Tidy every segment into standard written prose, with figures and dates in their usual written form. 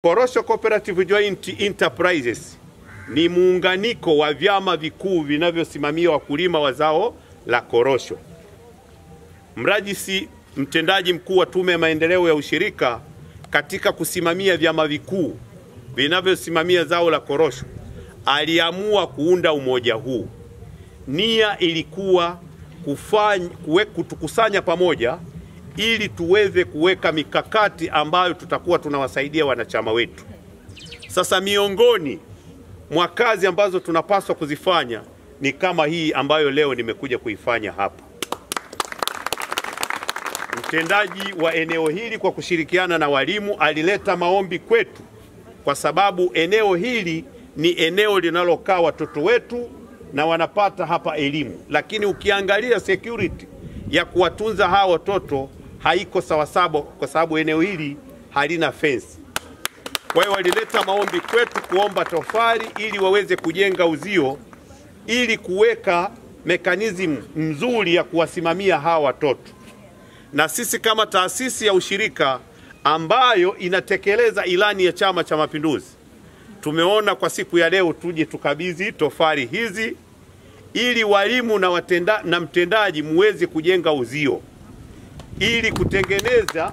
Korosho Cooperative Joint Enterprises ni muunganiko wa vyama vikuu vinavyosimamia wakulima wa zao la korosho. Mrajisi mtendaji mkuu wa Tume ya Maendeleo ya Ushirika katika kusimamia vyama vikuu vinavyosimamia zao la korosho aliamua kuunda umoja huu. Nia ilikuwa kutukusanya pamoja ili tuweze kuweka mikakati ambayo tutakuwa tunawasaidia wanachama wetu. Sasa miongoni mwa kazi ambazo tunapaswa kuzifanya ni kama hii ambayo leo nimekuja kuifanya hapa. Mtendaji wa eneo hili kwa kushirikiana na walimu alileta maombi kwetu kwa sababu eneo hili ni eneo linalokaa watoto wetu na wanapata hapa elimu, lakini ukiangalia security ya kuwatunza hawa watoto haiko sawasawa kwa sababu eneo hili halina fence. Kwa hiyo walileta maombi kwetu kuomba tofali ili waweze kujenga uzio ili kuweka mekanizmu mzuri ya kuwasimamia hawa watoto. Na sisi kama taasisi ya ushirika ambayo inatekeleza ilani ya Chama cha Mapinduzi, tumeona kwa siku ya leo tuje tukabidhi tofali hizi ili walimu na mtendaji muweze kujenga uzio ili kutengeneza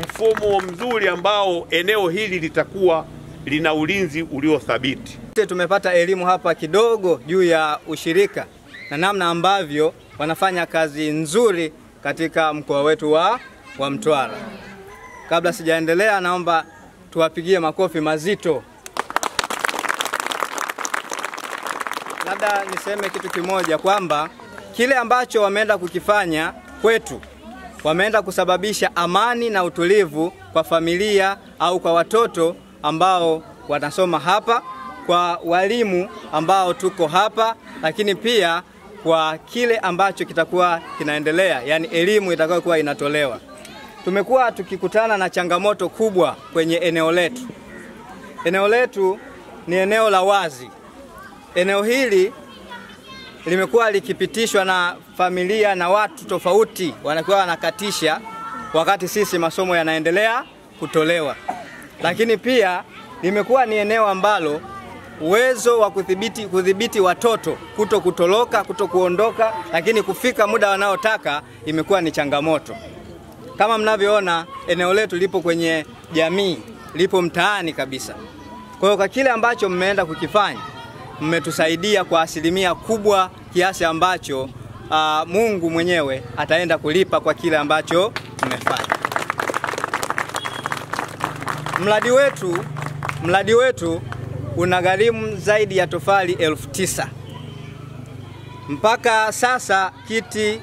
mfumo mzuri ambao eneo hili litakuwa lina ulinzi uliothabiti. Tumepata elimu hapa kidogo juu ya ushirika na namna ambavyo wanafanya kazi nzuri katika mkoa wetu wa Mtwara. Kabla sijaendelea, naomba tuwapigie makofi mazito. Labda niseme kitu kimoja kwamba kile ambacho wameenda kukifanya kwetu, wameenda kusababisha amani na utulivu kwa familia au kwa watoto ambao wanasoma hapa, kwa walimu ambao tuko hapa, lakini pia kwa kile ambacho kitakuwa kinaendelea, yani elimu itakayokuwa inatolewa. Tumekuwa tukikutana na changamoto kubwa kwenye eneo letu. Eneo letu ni eneo la wazi. Eneo hili limekuwa likipitishwa na familia na watu tofauti wanakuwa wanakatisha wakati sisi masomo yanaendelea kutolewa. Lakini pia limekuwa ni eneo ambalo uwezo wa kudhibiti watoto kutotoroka, kuondoka, lakini kufika muda wanaotaka imekuwa ni changamoto. Kama mnavyoona, eneo letu lipo kwenye jamii, lipo mtaani kabisa. Kwa hiyo kwa kile ambacho mmeenda kukifanya, mmetusaidia kwa asilimia kubwa kiasi ambacho Mungu mwenyewe ataenda kulipa kwa kile ambacho mmefanya. Mradi wetu unagharimu zaidi ya tofali 9,000. Mpaka sasa kiti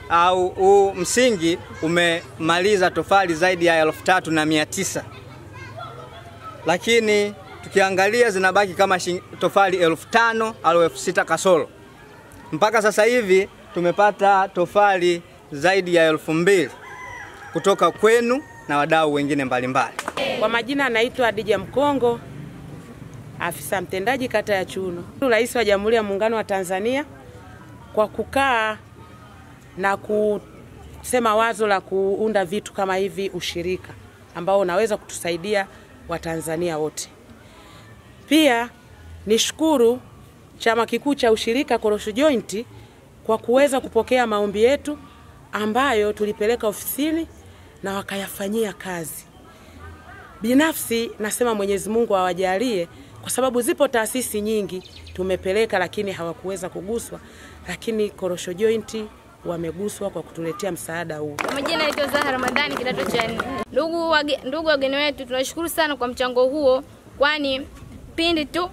au msingi umemaliza tofali zaidi ya 3,900. Lakini tukiangalia zinabaki kama tofali 5,000 au 6,000 kasoro. Mpaka sasa hivi tumepata tofali zaidi ya 2,000 kutoka kwenu na wadau wengine mbalimbali. Kwa majina anaitwa Adija Mkongo, afisa mtendaji kata ya Chuno. Rais wa Jamhuri ya Muungano wa Tanzania kwa kukaa na kusema wazo la kuunda vitu kama hivi, ushirika ambao unaweza kutusaidia Watanzania wote. Pia nishukuru chama kikuu cha ushirika Korosho Joint kwa kuweza kupokea maombi yetu ambayo tulipeleka ofisini na wakayafanyia kazi. Binafsi nasema Mwenyezi Mungu awajalie, kwa sababu zipo taasisi nyingi tumepeleka lakini hawakuweza kuguswa, lakini Korosho Joint wameguswa kwa kutuletea msaada huu. Majina naitwa Zahra Ramadhani, kidato cha 4. Ndugu wageni wetu, tunashukuru sana kwa mchango huo, kwani pindi tu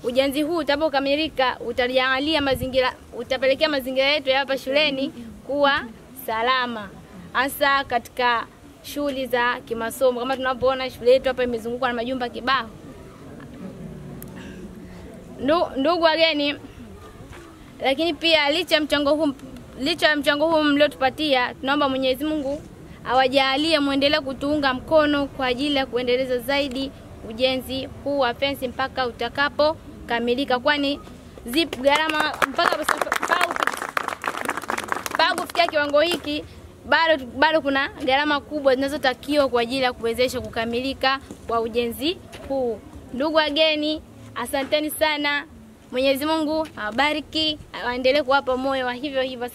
ujenzi huu utapokamilika utapelekea mazingira yetu ya hapa shuleni kuwa salama, hasa katika shughuli za kimasomo. Kama tunapoona shule yetu hapa imezungukwa na majumba kibao. Ndugu wageni, lakini pia licha ya mchango huu mliotupatia, tunaomba Mwenyezi Mungu awajalie muendelee kutuunga mkono kwa ajili ya kuendeleza zaidi ujenzi huu wa fence mpaka utakapokamilika, kwani zipo gharama mpaka kufikia kiwango hiki bado kuna gharama kubwa zinazotakiwa kwa ajili ya kuwezesha kukamilika kwa ujenzi huu. Ndugu wageni, asanteni sana. Mwenyezi Mungu awabariki, aendelee kuwapa moyo wa hivyo hivyo.